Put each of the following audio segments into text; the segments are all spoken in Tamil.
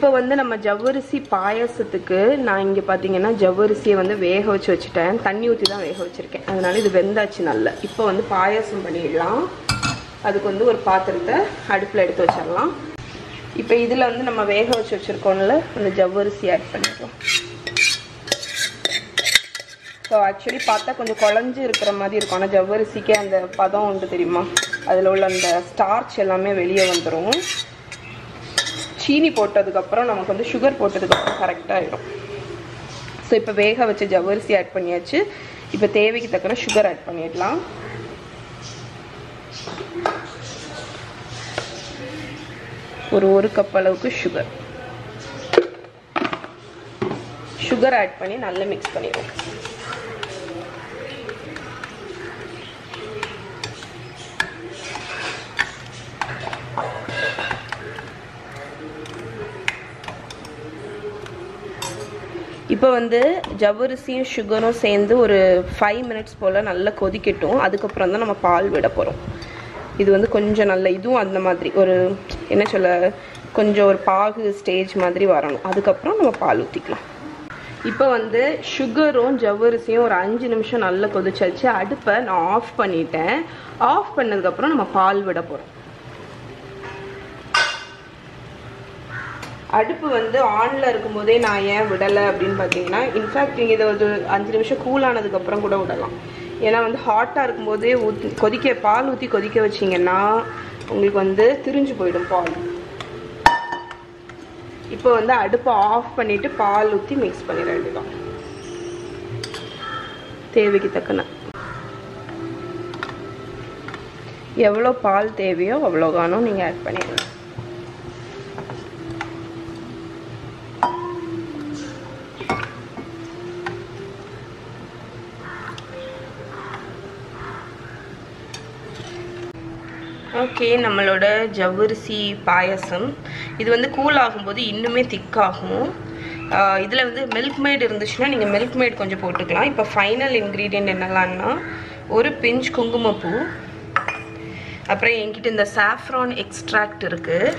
இப்போ வந்து நம்ம ஜவ்வரிசி பாயாசத்துக்கு நான் இங்கே பார்த்தீங்கன்னா ஜவ்வரிசியை வந்து வேக வச்சுட்டேன். தண்ணி ஊற்றி தான் வேக வச்சுருக்கேன். அதனால இது வெந்தாச்சு நல்லா. இப்போ வந்து பாயாசம் பண்ணிடலாம். அதுக்கு வந்து ஒரு பாத்திரத்தை அடுப்பில் எடுத்து வச்சிடலாம். இப்போ இதில் வந்து நம்ம வேக வச்சுருக்கோம்ல அந்த ஜவ்வரிசி ஆட் பண்ணிடலாம். ஸோ ஆக்சுவலி பார்த்தா கொஞ்சம் குழஞ்சி இருக்கிற மாதிரி இருக்கும். ஆனால் ஜவ்வரிசிக்கே அந்த பதம் உண்டு தெரியுமா, அதில் உள்ள அந்த ஸ்டார்ச் எல்லாமே வெளியே வந்துடும். சீனி போட்டதுக்கப்புறம் நமக்கு வந்து சுகர் போட்டதுக்கப்புறம் கரெக்டாக ஆகிடும். ஸோ இப்போ வேக வச்ச ஜவ்வரிசி ஆட் பண்ணியாச்சு. இப்போ தேவைக்கு தக்கன சுகர் ஆட் பண்ணிடலாம். ஒரு கப் அளவுக்கு சுகர் ஆட் பண்ணி நல்லா மிக்ஸ் பண்ணிடுவோம். இப்போ வந்து ஜவ்வரிசியும் சுகரும் சேர்ந்து ஒரு 5 மினிட்ஸ் போல் நல்லா கொதிக்கட்டும். அதுக்கப்புறம் தான் நம்ம பால் விட போகிறோம். இது வந்து கொஞ்சம் நல்ல இதுவும் அந்த மாதிரி ஒரு என்ன சொல்ல கொஞ்சம் ஒரு பாகு ஸ்டேஜ் மாதிரி வரணும். அதுக்கப்புறம் நம்ம பால் ஊற்றிக்கலாம். இப்போ வந்து சுகரும் ஜவ்வரிசியும் ஒரு 5 நிமிஷம் நல்லா கொதிச்சாச்சு. அடுப்பை நான் ஆஃப் பண்ணிட்டேன். ஆஃப் பண்ணதுக்கப்புறம் நம்ம பால் விட போகிறோம். அடுப்பு வந்து ஆனில் இருக்கும்போதே நான் ஏன் விடலை அப்படின்னு பார்த்தீங்கன்னா, இன்ஃபேக்ட் நீங்கள் இதை ஒரு 5 நிமிஷம் கூல் ஆனதுக்கப்புறம் கூட விடலாம். ஏன்னா வந்து ஹாட்டாக இருக்கும்போதே பால் ஊற்றி கொதிக்க வச்சிங்கன்னா உங்களுக்கு வந்து திரிஞ்சு போயிடும் பால். இப்போ வந்து அடுப்பை ஆஃப் பண்ணிவிட்டு பால் ஊற்றி மிக்ஸ் பண்ணிட வேண்டியதான். தேவைக்கு தக்கன எவ்வளோ பால் தேவையோ அவ்வளோகானோ நீங்கள் ஆட் பண்ணிடுங்க. ஓகே, நம்மளோட ஜவ்வரிசி பாயசம் இது வந்து கூல் ஆகும்போது இன்னுமே திக்காகும். இதில் வந்து மில்க் மேட் இருந்துச்சுன்னா நீங்கள் மில்க் மேட் கொஞ்சம் போட்டுக்கலாம். இப்போ ஃபைனல் இன்க்ரீடியன்ட் என்னெல்லாம்னா ஒரு பிஞ்ச் குங்குமப்பூ, அப்புறம் என்கிட்ட இந்த சாஃப்ரான் எக்ஸ்ட்ராக்ட் இருக்குது,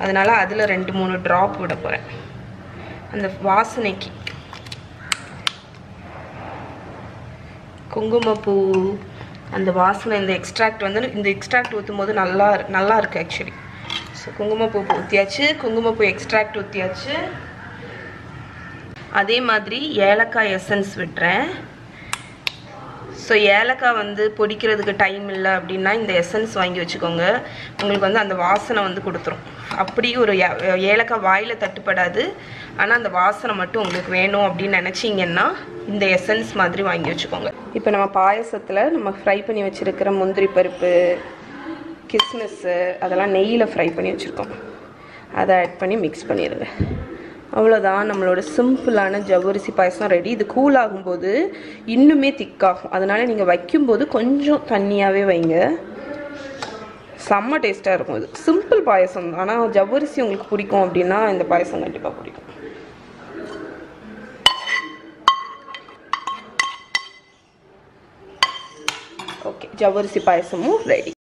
அதனால் அதில் 2-3 ட்ராப் விட போகிறேன் அந்த வாசனைக்கு. குங்குமப்பூ அந்த வாசனை, இந்த எக்ஸ்ட்ராக்ட் வந்து இந்த எக்ஸ்ட்ராக்ட் ஊற்றும் போது நல்லா இருக்குது ஆக்சுவலி. ஸோ குங்குமப்பூ ஊற்றியாச்சு, குங்குமப்பூ எக்ஸ்ட்ராக்ட் ஊற்றியாச்சு. அதே மாதிரி ஏலக்காய் எசன்ஸ் விட்டுறேன். ஸோ ஏலக்காய் வந்து பொடிக்கிறதுக்கு டைம் இல்லை அப்படின்னா இந்த எசன்ஸ் வாங்கி வச்சுக்கோங்க. உங்களுக்கு வந்து அந்த வாசனை வந்து கொடுத்துரும். அப்படி ஒரு ஏலக்காய் வாயில் தட்டுப்படாது, ஆனால் அந்த வாசனை மட்டும் உங்களுக்கு வேணும் அப்படின்னு நினச்சிங்கன்னா இந்த எசன்ஸ் மாதிரி வாங்கி வச்சுக்கோங்க. இப்போ நம்ம பாயசத்தில் நம்ம ஃப்ரை பண்ணி வச்சுருக்கிற முந்திரி பருப்பு, கிஸ்மிஸ்ஸு அதெல்லாம் நெய்யில் ஃப்ரை பண்ணி வச்சுருக்கோம். அதை ஆட் பண்ணி மிக்ஸ் பண்ணிடுங்க. அவ்வளோதான், நம்மளோட சிம்பிளான ஜவ்வரிசி பாயசம் ரெடி. இது கூல் ஆகும்போது இன்னுமே திக்காகும். அதனால் நீங்கள் வைக்கும்போது கொஞ்சம் தண்ணியாகவே வைங்க. செம்ம டேஸ்ட்டாக இருக்கும். இது சிம்பிள் பாயசம், ஆனால் ஜவ்வரிசி உங்களுக்கு பிடிக்கும் அப்படின்னா இந்த பாயசம் கண்டிப்பாக பிடிக்கும். ஓகே, ஜவ்வரிசி பாயசமும் ரெடி.